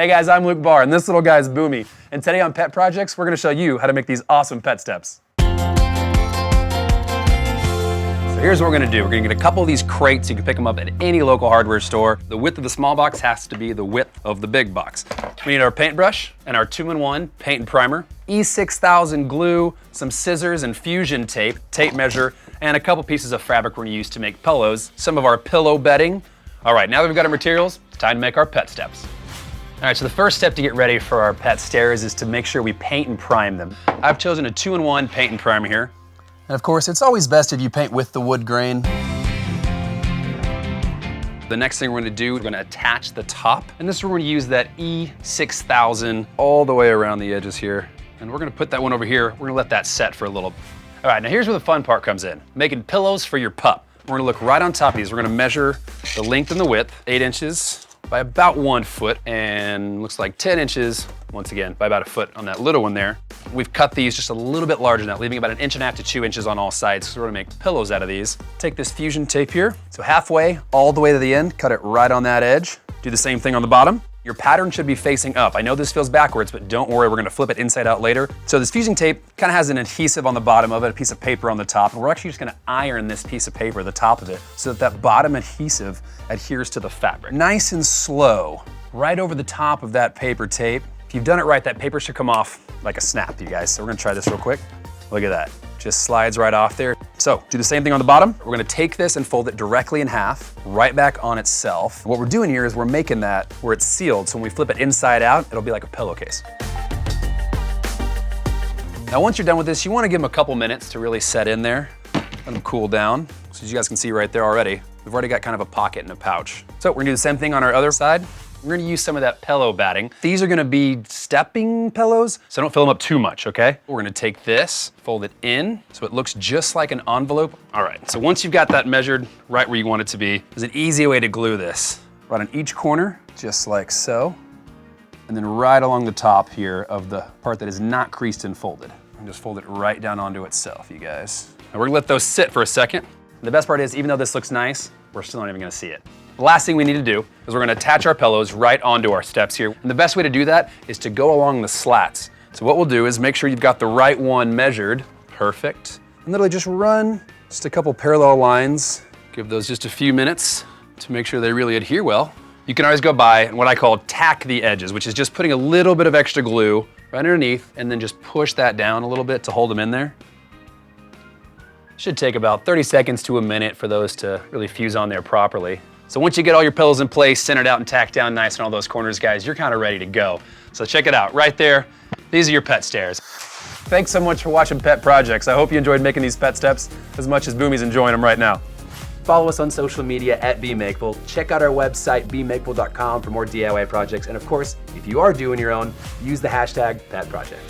Hey guys, I'm Luke Barr, and this little guy is Boomy. And today on Pet Projects, we're gonna show you how to make these awesome pet steps. So here's what we're gonna do. We're gonna get a couple of these crates. You can pick them up at any local hardware store. The width of the small box has to be the width of the big box. We need our paintbrush and our 2-in-1 paint and primer, E6000 glue, some scissors and fusion tape, tape measure, and a couple pieces of fabric we're gonna use to make pillows, some of our pillow bedding. All right, now that we've got our materials, it's time to make our pet steps. All right, so the first step to get ready for our pet stairs is to make sure we paint and prime them. I've chosen a 2-in-1 paint and primer here. And of course, it's always best if you paint with the wood grain. The next thing we're gonna do, we're gonna attach the top. And this is where we're gonna use that E6000 all the way around the edges here. And we're gonna put that one over here. We're gonna let that set for a little. All right, now here's where the fun part comes in. Making pillows for your pup. We're gonna look right on top of these. We're gonna measure the length and the width, 8 inches by about 1 foot, and looks like 10 inches, once again, by about 1 foot on that little one there. We've cut these just a little bit larger now, leaving about 1.5 inches to 2 inches on all sides, so we're gonna make pillows out of these. Take this fusion tape here, so halfway, all the way to the end, cut it right on that edge. Do the same thing on the bottom. Your pattern should be facing up. I know this feels backwards, but don't worry, we're gonna flip it inside out later. So this fusion tape kind of has an adhesive on the bottom of it, a piece of paper on the top, and we're actually just gonna iron this piece of paper, the top of it, so that that bottom adhesive adheres to the fabric. Nice and slow, right over the top of that paper tape. If you've done it right, that paper should come off like a snap, you guys. So we're gonna try this real quick. Look at that, just slides right off there. So do the same thing on the bottom. We're gonna take this and fold it directly in half, right back on itself. What we're doing here is we're making that where it's sealed, so when we flip it inside out, it'll be like a pillowcase. Now once you're done with this, you wanna give them a couple minutes to really set in there, let them cool down. So as you guys can see right there already, we've already got kind of a pocket and a pouch. So we're gonna do the same thing on our other side. We're gonna use some of that pillow batting. These are gonna be stepping pillows, so don't fill them up too much, okay? We're gonna take this, fold it in, so it looks just like an envelope. All right, so once you've got that measured right where you want it to be, there's an easy way to glue this. Right on each corner, just like so. And then right along the top here of the part that is not creased and folded. And just fold it right down onto itself, you guys. Now we're gonna let those sit for a second. And the best part is, even though this looks nice, we're still not even gonna see it. The last thing we need to do is we're gonna attach our pillows right onto our steps here. And the best way to do that is to go along the slats. So what we'll do is make sure you've got the right one measured. Perfect. And literally just run just a couple parallel lines. Give those just a few minutes to make sure they really adhere well. You can always go by and what I call tack the edges, which is just putting a little bit of extra glue right underneath and then just push that down a little bit to hold them in there. Should take about 30 seconds to a minute for those to really fuse on there properly. So once you get all your pillows in place, centered out and tacked down nice in all those corners, guys, you're kind of ready to go. So check it out, right there. These are your pet stairs. Thanks so much for watching Pet Projects. I hope you enjoyed making these pet steps as much as Boomy's enjoying them right now. Follow us on social media at Makeful. Check out our website, bemakeful.com, for more DIY projects. And of course, if you are doing your own, use the hashtag Pet Project.